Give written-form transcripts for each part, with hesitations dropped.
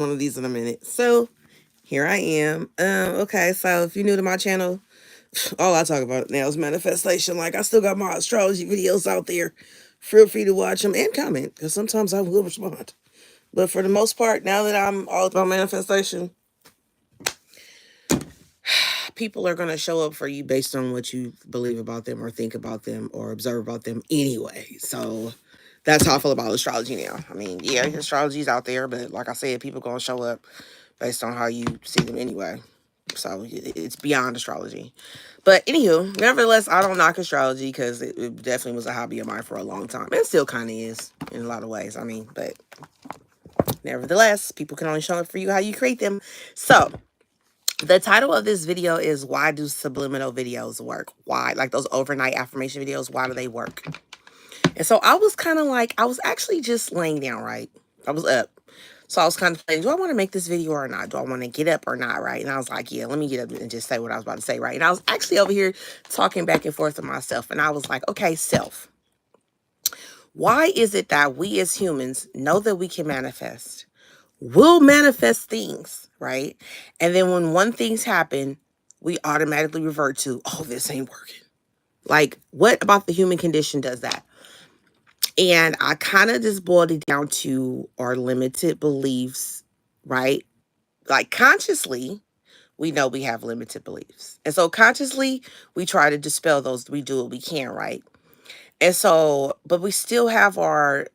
one of these in a minute. So here I am. Okay, so if you're new to my channel, all I talk about now is manifestation. Like I still got my astrology videos out there. Feel free to watch them and comment because sometimes I will respond. But for the most part, now that I'm all about manifestation, people are going to show up for you based on what you believe about them or think about them or observe about them anyway. So that's how I feel about astrology now. I mean, yeah, astrology's out there, but like I said, people going to show up based on how you see them anyway. So it's beyond astrology. But anywho, nevertheless, I don't knock astrology because it definitely was a hobby of mine for a long time. It still kind of is in a lot of ways. I mean, but nevertheless, people can only show up for you how you create them. So the title of this video is why do subliminal videos work? Why, like those overnight affirmation videos, why do they work? And so I was kind of like, I was actually just laying down, right? I was up. So I was kind of thinking, do I want to make this video or not? Do I want to get up or not, right? And I was like, yeah, let me get up and just say what I was about to say, right? And I was actually over here talking back and forth with myself. And I was like, okay, self, why is it that we as humans know that we can manifest? We'll manifest things, right? And then when one thing's happen, we automatically revert to, oh, this ain't working. Like, what about the human condition does that? And I kind of just boiled it down to our limited beliefs, right? Like consciously, we know we have limited beliefs. And so consciously, we try to dispel those. We do what we can, right? And so, but we still have our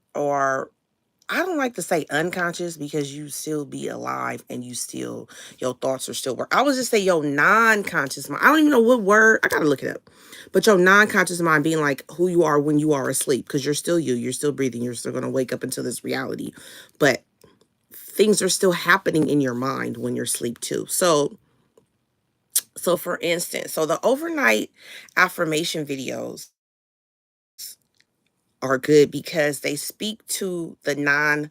I don't like to say unconscious because you still be alive and you still, your thoughts are still work. I would just say your non-conscious mind. I don't even know what word, I gotta look it up. But your non-conscious mind being like who you are when you are asleep, because you're still you're still breathing, you're still gonna wake up into this reality. But things are still happening in your mind when you're asleep too. So for instance, so the overnight affirmation videos are good because they speak to the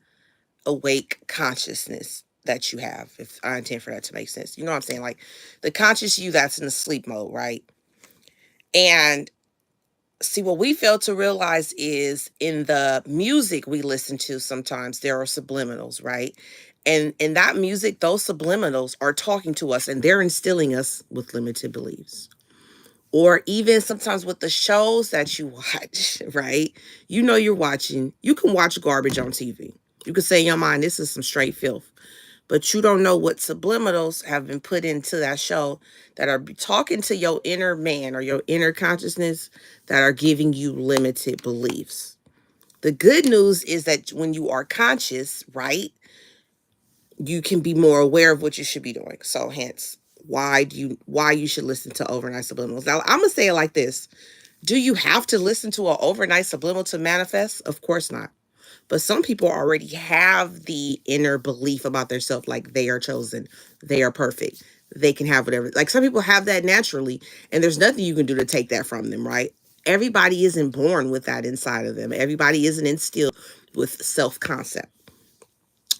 awake consciousness that you have, if I intend for that to make sense. You know what I'm saying? Like the conscious you that's in the sleep mode, right? And see, what we fail to realize is in the music we listen to, sometimes there are subliminals, right? And in that music, those subliminals are talking to us and they're instilling us with limited beliefs. Or even sometimes with the shows that you watch, right? You know you're watching, you can watch garbage on TV. You can say in your mind, this is some straight filth. But you don't know what subliminals have been put into that show that are talking to your inner man or your inner consciousness that are giving you limited beliefs. The good news is that when you are conscious, right, you can be more aware of what you should be doing. So hence why you should listen to overnight subliminals. Now I'm gonna say it like this. Do you have to listen to an overnight subliminal to manifest? Of course not. But some people already have the inner belief about themselves, like they are chosen, they are perfect, they can have whatever. Like some people have that naturally, and there's nothing you can do to take that from them, right? Everybody isn't born with that inside of them. Everybody isn't instilled with self concept.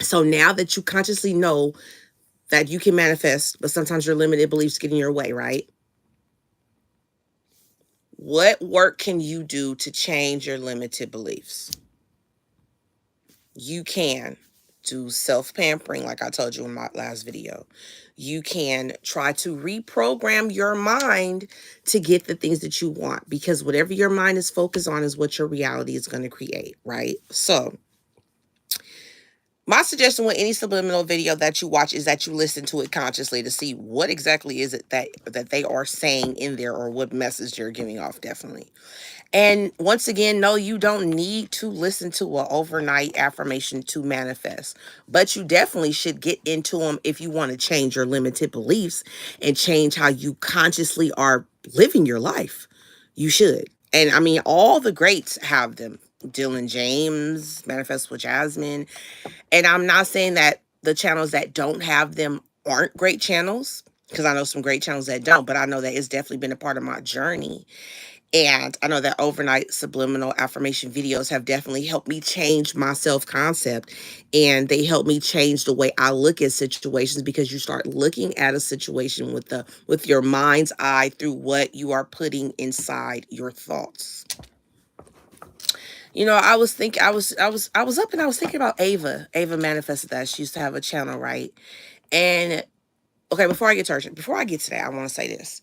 So now that you consciously know that you can manifest, but sometimes your limited beliefs get in your way, right? What work can you do to change your limited beliefs? You can do self-pampering, like I told you in my last video. You can try to reprogram your mind to get the things that you want, because whatever your mind is focused on is what your reality is going to create, right? So my suggestion with any subliminal video that you watch is that you listen to it consciously to see what exactly is it that they are saying in there, or what message they're giving off, definitely. And once again, no, you don't need to listen to an overnight affirmation to manifest, but you definitely should get into them if you want to change your limited beliefs and change how you consciously are living your life. You should. And I mean, all the greats have them. Dylan James, Manifest with Jasmine. And I'm not saying that the channels that don't have them aren't great channels, because I know some great channels that don't, but I know that it's definitely been a part of my journey. And I know that overnight subliminal affirmation videos have definitely helped me change my self-concept, and they help me change the way I look at situations, because you start looking at a situation with your mind's eye through what you are putting inside your thoughts. You know, I was thinking, I was up and I was thinking about Ava. Ava manifested that she used to have a channel, right? And okay, before I get to that, I want to say this.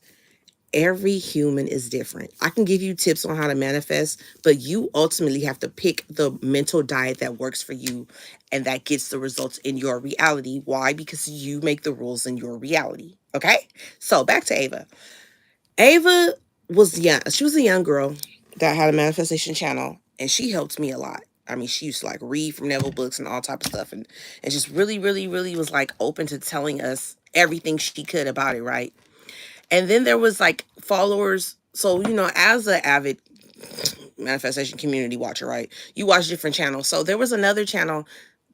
Every human is different. I can give you tips on how to manifest, but you ultimately have to pick the mental diet that works for you and that gets the results in your reality. Why? Because you make the rules in your reality. Okay? So back to Ava. Ava was young. She was a young girl that had a manifestation channel, and she helped me a lot. I mean, she used to like read from Neville books and all type of stuff, and just really, really, really was like open to telling us everything she could about it, right? And then there was like followers. So, you know, as an avid manifestation community watcher, right? You watch different channels. So there was another channel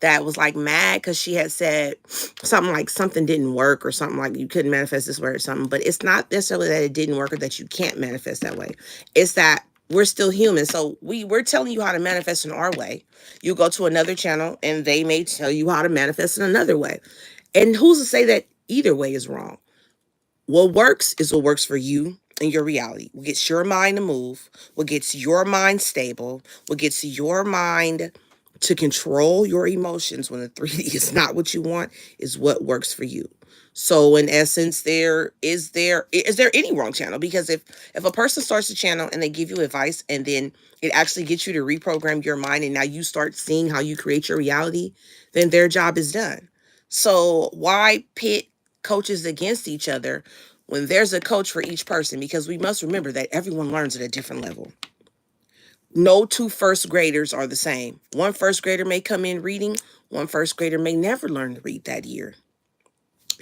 that was like mad because she had said something like something didn't work or something like you couldn't manifest this way or something. But it's not necessarily that it didn't work or that you can't manifest that way. It's that we're still human. So we're telling you how to manifest in our way. You go to another channel and they may tell you how to manifest in another way. And who's to say that either way is wrong? What works is what works for you and your reality. What gets your mind to move, what gets your mind stable, what gets your mind to control your emotions when the 3D is not what you want is what works for you. So in essence, there is there any wrong channel? Because if a person starts a channel and they give you advice and then it actually gets you to reprogram your mind and now you start seeing how you create your reality, then their job is done. So why pit coaches against each other when there's a coach for each person? Because we must remember that everyone learns at a different level. No two first graders are the same. One first grader may come in reading, one first grader may never learn to read that year.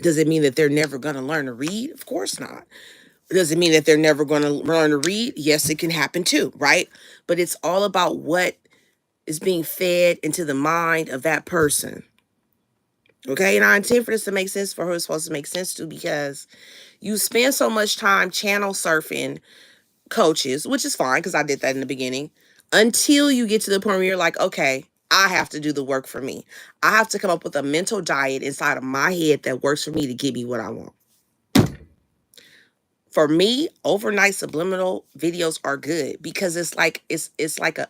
Does it mean that they're never going to learn to read? Of course not. Does it mean that they're never going to learn to read? Yes, it can happen too, right? But it's all about what is being fed into the mind of that person. Okay, and I intend for this to make sense for who it's supposed to make sense to, because you spend so much time channel surfing coaches, which is fine because I did that in the beginning, until you get to the point where you're like, okay, I have to do the work for me. I have to come up with a mental diet inside of my head that works for me to give me what I want. For me, overnight subliminal videos are good because it's like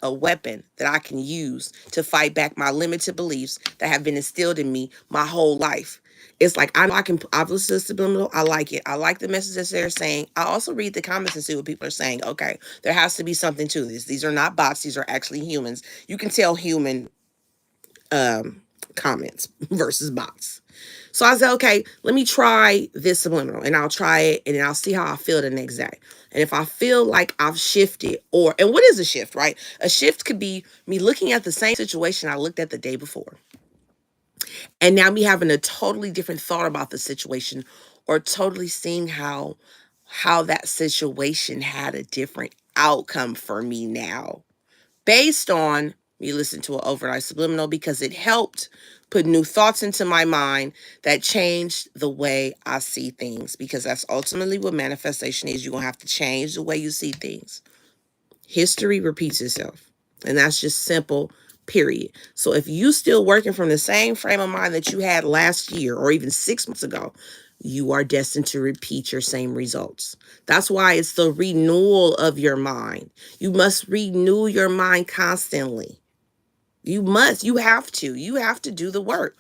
a weapon that I can use to fight back my limited beliefs that have been instilled in me my whole life. It's like I've listened to subliminal. I like it. I like the messages they're saying. I also read the comments and see what people are saying. Okay, there has to be something to this. These are not bots. These are actually humans. You can tell human comments versus bots. So I said, okay, let me try this subliminal, and I'll try it and I'll see how I feel the next day. And if I feel like I've shifted, and what is a shift, right? A shift could be me looking at the same situation I looked at the day before. And now me having a totally different thought about the situation, or totally seeing how that situation had a different outcome for me now, based on me listening to an overnight subliminal, because it helped put new thoughts into my mind that changed the way I see things. Because that's ultimately what manifestation is. You're going to have to change the way you see things. History repeats itself. And that's just simple, period. So if you still working from the same frame of mind that you had last year or even 6 months ago, you are destined to repeat your same results. That's why it's the renewal of your mind. You must renew your mind constantly. You have to do the work.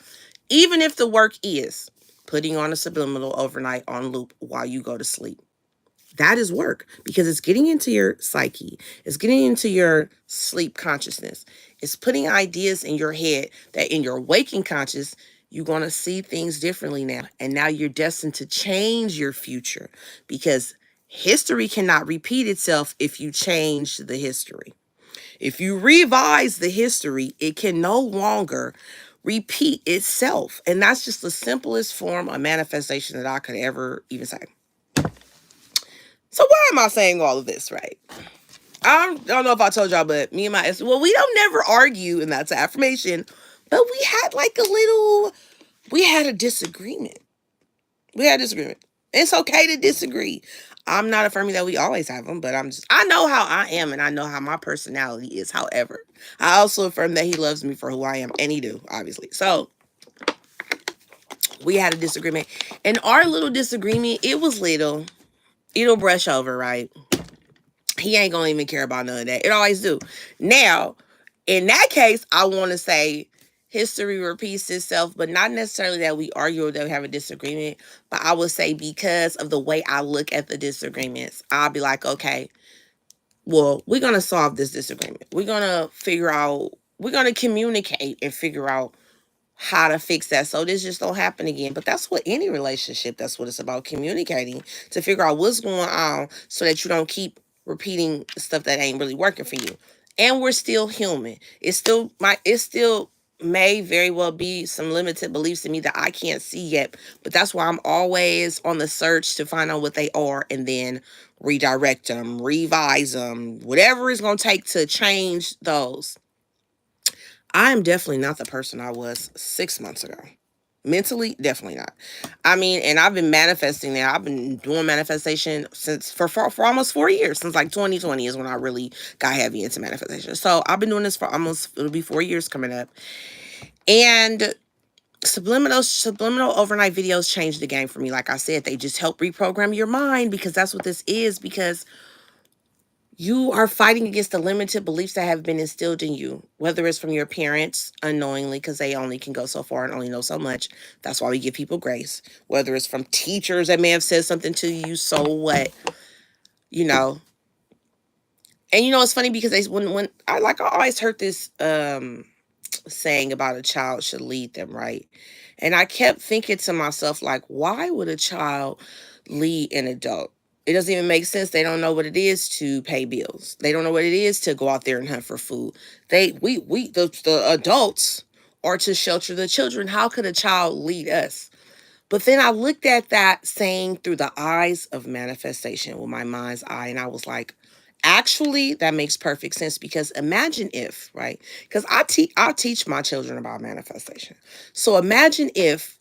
Even if the work is putting on a subliminal overnight on loop while you go to sleep. That is work, because it's getting into your psyche. It's getting into your sleep consciousness. It's putting ideas in your head that in your waking conscious, you're going to see things differently now. And now you're destined to change your future, because history cannot repeat itself if you change the history. If you revise the history, it can no longer repeat itself. And that's just the simplest form of manifestation that I could ever even say. So why am I saying all of this, right? I don't know if I told y'all, but me and my ex, well, we don't never argue, and that's an affirmation. But we had a disagreement. We had a disagreement. It's okay to disagree. I'm not affirming that we always have them, but I know how I am and I know how my personality is. However, I also affirm that he loves me for who I am, and he do, obviously. So we had a disagreement, and our little disagreement, it was little. It'll brush over, right? He ain't gonna even care about none of that. It always do. Now, in that case, I want to say history repeats itself, but not necessarily that we argue or that we have a disagreement. But I would say because of the way I look at the disagreements, I'll be like, okay, well, we're going to solve this disagreement. We're going to figure out, we're going to communicate and figure out how to fix that so this just don't happen again. But that's what any relationship, that's what it's about, communicating to figure out what's going on so that you don't keep repeating stuff that ain't really working for you. And we're still human. It still may very well be some limited beliefs in me that I can't see yet, but that's why I'm always on the search to find out what they are and then redirect them, revise them, whatever it's going to take to change those. I am definitely not the person I was 6 months ago. Mentally, definitely not. I mean, and I've been manifesting now. I've been doing manifestation since for almost 4 years. Since like 2020 is when I really got heavy into manifestation. So I've been doing this for almost, it'll be 4 years coming up. And subliminal overnight videos changed the game for me. Like I said, they just help reprogram your mind, because that's what this is. Because you are fighting against the limited beliefs that have been instilled in you, whether it's from your parents unknowingly, because they only can go so far and only know so much. That's why we give people grace. Whether it's from teachers that may have said something to you, so what, you know. And it's funny because when I always heard this saying about a child should lead them, right? And I kept thinking to myself, like, why would a child lead an adult? It doesn't even make sense. They don't know what it is to pay bills. They don't know what it is to go out there and hunt for food. The adults are to shelter the children. How could a child lead us? But then I looked at that saying through the eyes of manifestation, with my mind's eye, and I was like, actually, that makes perfect sense. Because imagine if, right? Because I teach my children about manifestation. So imagine if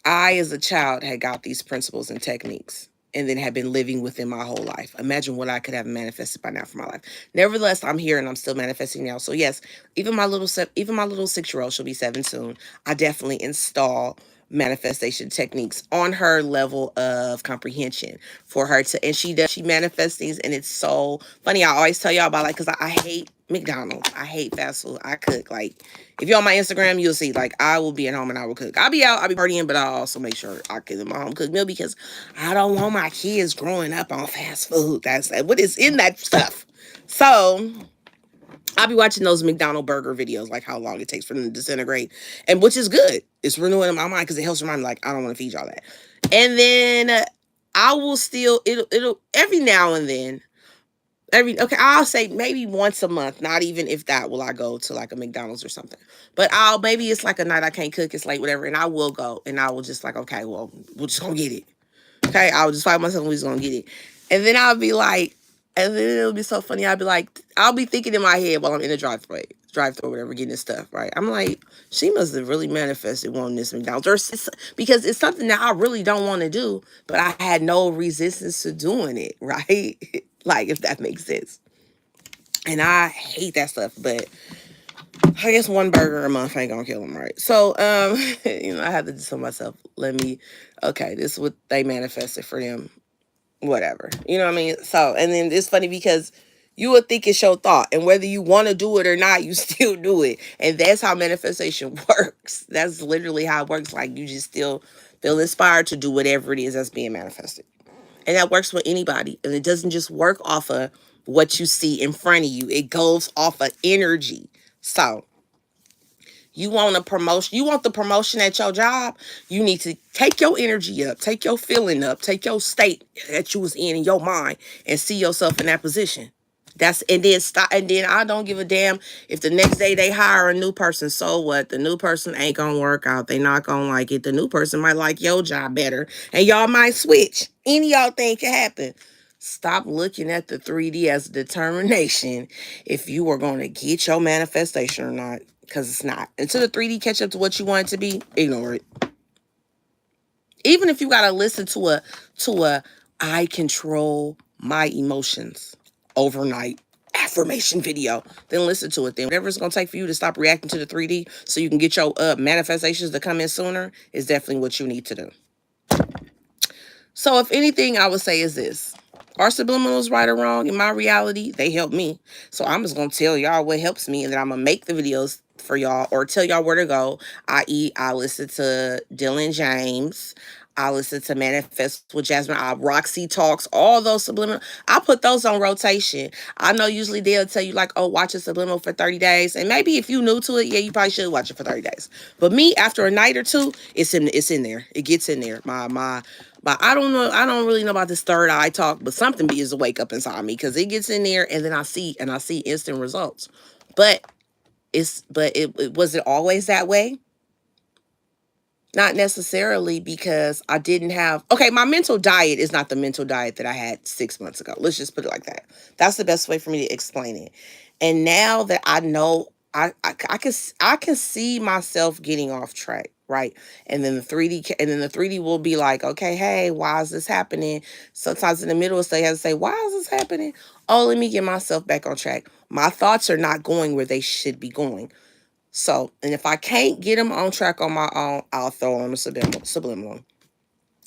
I, as a child, had got these principles and techniques and then had been living within my whole life. Imagine what I could have manifested by now for my life. Nevertheless, I'm here and I'm still manifesting now. So yes, even my little 6-year-old, she'll be 7 soon, I definitely install manifestation techniques on her level of comprehension for her to, and she manifests things, and it's so funny. I always tell y'all about, like, because I hate McDonald's. I hate fast food. I cook. Like, if you're on my Instagram, you'll see, like, I will be at home and I will cook. I'll be out, I'll be partying, but I'll also make sure I cook my home cooked meal, because I don't want my kids growing up on fast food. That's what is in that stuff. So I'll be watching those McDonald burger videos, like how long it takes for them to disintegrate, and which is good. It's renewing in my mind because it helps remind me, like, I don't want to feed y'all that. And then I will still, it'll every now and then, I'll say maybe once a month, not even if that, will I go to like a McDonald's or something. But maybe it's like a night I can't cook, it's late, whatever, and I will go and I will just like, okay, well, we're just gonna get it. Okay, I'll just fight myself and we're just gonna get it. And then I'll be like, and then it'll be so funny. I'll be like, I'll be thinking in my head while I'm in the drive-through, whatever, getting this stuff, right? I'm like, she must have really manifested wanting this McDonald's. Because it's something that I really don't want to do, but I had no resistance to doing it, right? Like, if that makes sense. And I hate that stuff, but I guess one burger a month ain't gonna kill them, right? So, I have to just tell myself, okay, this is what they manifested for them, whatever. You know what I mean? So, and then it's funny because you would think it's your thought, and whether you want to do it or not, you still do it. And that's how manifestation works. That's literally how it works. Like, you just still feel inspired to do whatever it is that's being manifested. And that works with anybody. And it doesn't just work off of what you see in front of you, it goes off of energy. So, you want a promotion, you want the promotion at your job, you need to take your energy up, take your feeling up, take your state that you was in your mind, and see yourself in that position. And then stop, and then I don't give a damn if the next day they hire a new person. So what? The new person ain't gonna work out. They not gonna like it. The new person might like your job better, and y'all might switch. Any of y'all thing can happen. Stop looking at the 3D as a determination if you are going to get your manifestation or not, because it's not. Until the 3D catch up to what you want it to be, ignore it. Even if you got to listen to a I control my emotions overnight affirmation video, then listen to it. Then whatever it's going to take for you to stop reacting to the 3D so you can get your manifestations to come in sooner is definitely what you need to do. So if anything, I would say is this. Are subliminals right or wrong in my reality? They help me. So I'm just gonna tell y'all what helps me, and then I'm gonna make the videos for y'all or tell y'all where to go. I.e., I listen to Dylan James. I listen to Manifest with Jasmine. Roxy Talks, all those subliminal. I put those on rotation. I know usually they'll tell you like, oh, watch a subliminal for 30 days. And maybe if you new to it, yeah, you probably should watch it for 30 days. But me, after a night or two, it's in there. It gets in there. But I don't know. I don't really know about this third eye talk, but something begins to wake up inside me because it gets in there, and then I see instant results. But it was it always that way? Not necessarily, because I didn't have, okay, my mental diet is not the mental diet that I had 6 months ago. Let's just put it like that. That's the best way for me to explain it. And now that I know, I can see myself getting off track, right? And then the 3D will be like, okay, hey, why is this happening? Sometimes in the middle, they have to say, why is this happening? Oh, let me get myself back on track. My thoughts are not going where they should be going. So, and if I can't get them on track on my own, I'll throw on a subliminal.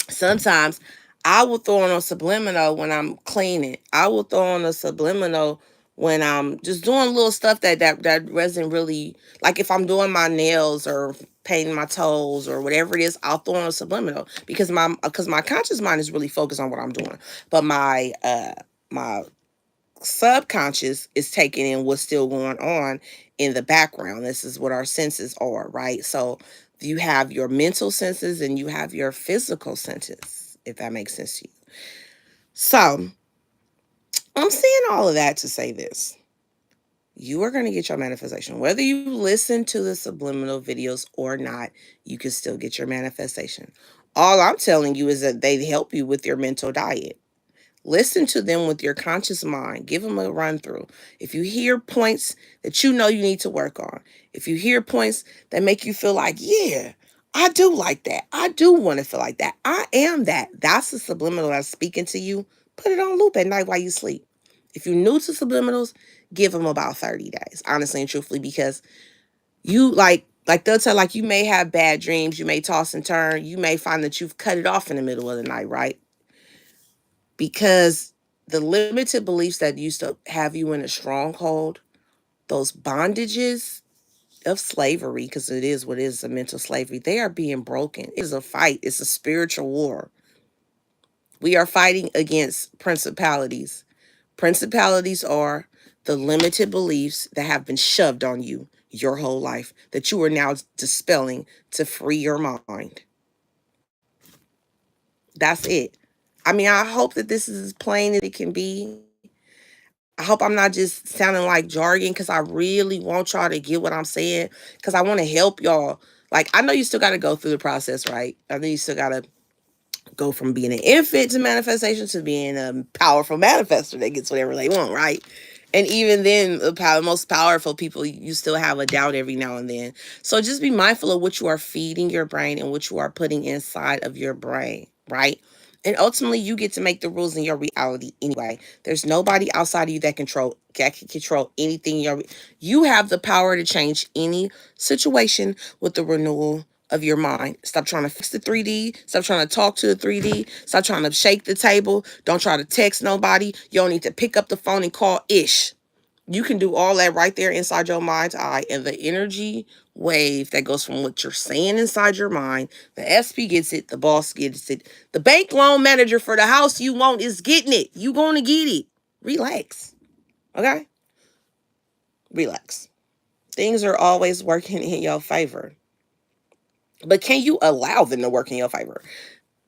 Sometimes I will throw on a subliminal when I'm cleaning. I will throw on a subliminal when I'm just doing little stuff that wasn't really, like if I'm doing my nails or painting my toes or whatever it is, I'll throw on a subliminal because my conscious mind is really focused on what I'm doing. But my subconscious is taking in what's still going on in the background. This is what our senses are, right? So you have your mental senses and you have your physical senses, if that makes sense to you. So I'm saying all of that to say this. You are going to get your manifestation. Whether you listen to the subliminal videos or not, you can still get your manifestation. All I'm telling you is that they help you with your mental diet. Listen to them with your conscious mind. Give them a run through. If you hear points that you know you need to work on, if you hear points that make you feel like, yeah, I do like that. I do want to feel like that. I am that. That's the subliminal that's speaking to you. Put it on loop at night while you sleep. If you're new to subliminals, give them about 30 days, honestly and truthfully, because you like they'll tell, like, you may have bad dreams, you may toss and turn, you may find that you've cut it off in the middle of the night, right? Because the limited beliefs that used to have you in a stronghold, those bondages of slavery, because it is what it is, a mental slavery, they are being broken. It is a fight. It's a spiritual war. We are fighting against principalities. Principalities are the limited beliefs that have been shoved on you your whole life that you are now dispelling to free your mind. That's it. I mean, I hope that this is as plain as it can be. I hope I'm not just sounding like jargon, because I really want y'all to get what I'm saying, because I want to help y'all. Like, I know you still got to go through the process, right? I know you still got to go from being an infant to manifestation to being a powerful manifester that gets whatever they want, right? And even then, the most powerful people, you still have a doubt every now and then. So just be mindful of what you are feeding your brain and what you are putting inside of your brain, right? And ultimately, you get to make the rules in your reality anyway. There's nobody outside of you that can control anything. You have the power to change any situation with the renewal of your mind. Stop trying to fix the 3D. Stop trying to talk to the 3D. Stop trying to shake the table. Don't try to text nobody. You don't need to pick up the phone and call Ish. You can do all that right there inside your mind's eye, and the energy wave that goes from what you're saying inside your mind, the SP gets it, the boss gets it, the bank loan manager for the house you want is getting it. You going to get it. Relax. Okay? Relax. Things are always working in your favor. But can you allow them to work in your favor?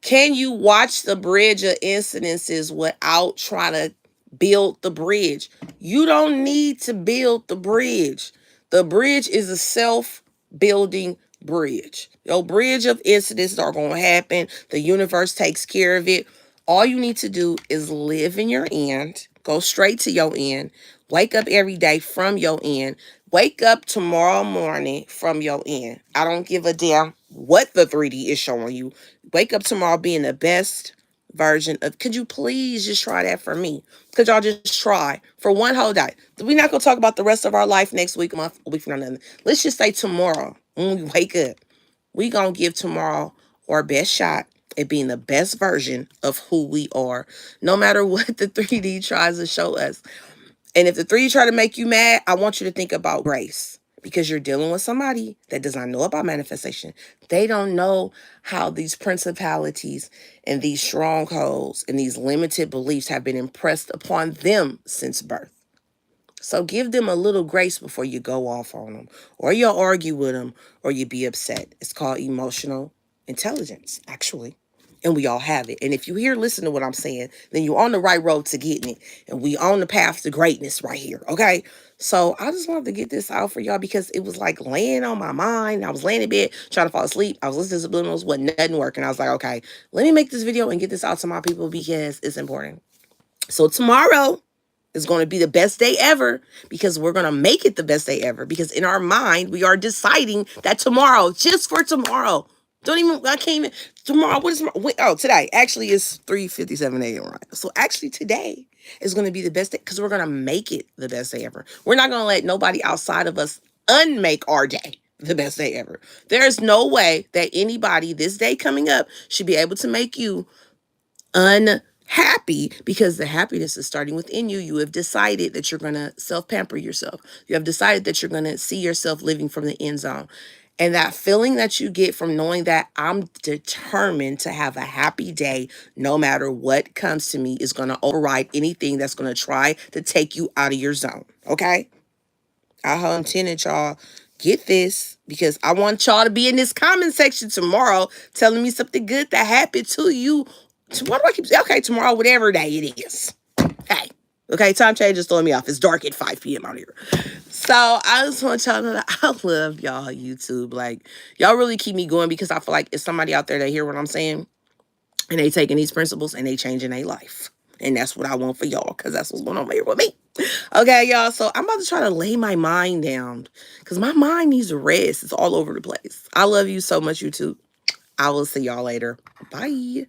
Can you watch the bridge of incidences without trying to build the bridge? You don't need to build the bridge. The bridge is a self-building bridge. Your bridge of incidents are going to happen. The universe takes care of it. All you need to do is live in your end. Go straight to your end. Wake up every day from your end. Wake up tomorrow morning from your end. I don't give a damn what the 3D is showing you. Wake up tomorrow being the best version of, could you please just try that for me? Could y'all just try for one whole day? We're not going to talk about the rest of our life next week, a month, a week from now. Let's just say tomorrow when we wake up, we going to give tomorrow our best shot. It being the best version of who we are, no matter what the 3D tries to show us. And if the 3D try to make you mad, I want you to think about grace, because you're dealing with somebody that does not know about manifestation. They don't know how these principalities and these strongholds and these limited beliefs have been impressed upon them since birth. So give them a little grace before you go off on them, or you'll argue with them, or you be upset. It's called emotional intelligence, actually. And we all have it. And if you hear, listen to what I'm saying, then you're on the right road to getting it. And we on the path to greatness right here. Okay. So I just wanted to get this out for y'all because it was like laying on my mind. I was laying in bed trying to fall asleep. I was listening to subliminals, wasn't nothing working. I was like, okay, let me make this video and get this out to my people because it's important. So tomorrow is going to be the best day ever, because we're going to make it the best day ever, because in our mind, we are deciding that tomorrow, just for tomorrow, I can't even, tomorrow, what is tomorrow? Wait, oh, today, actually it's 3:57 a.m. right? So actually today is going to be the best day, because we're going to make it the best day ever. We're not going to let nobody outside of us unmake our day the best day ever. There's no way that anybody this day coming up should be able to make you unhappy, because the happiness is starting within you. You have decided that you're going to self-pamper yourself. You have decided that you're going to see yourself living from the end zone. And that feeling that you get from knowing that I'm determined to have a happy day no matter what comes to me is going to override anything that's going to try to take you out of your zone. Okay? I intended y'all get this, because I want y'all to be in this comment section tomorrow telling me something good that happened to you. Why do I keep saying, okay, tomorrow, whatever day it is. Hey, okay, time change is throwing me off. It's dark at 5 p.m. out here. So I just want y'all to know that I love y'all, YouTube. Like, y'all really keep me going, because I feel like it's somebody out there that hear what I'm saying and they taking these principles and they changing their life. And that's what I want for y'all, because that's what's going on here with me. Okay, y'all. So I'm about to try to lay my mind down, because my mind needs a rest. It's all over the place. I love you so much, YouTube. I will see y'all later. Bye.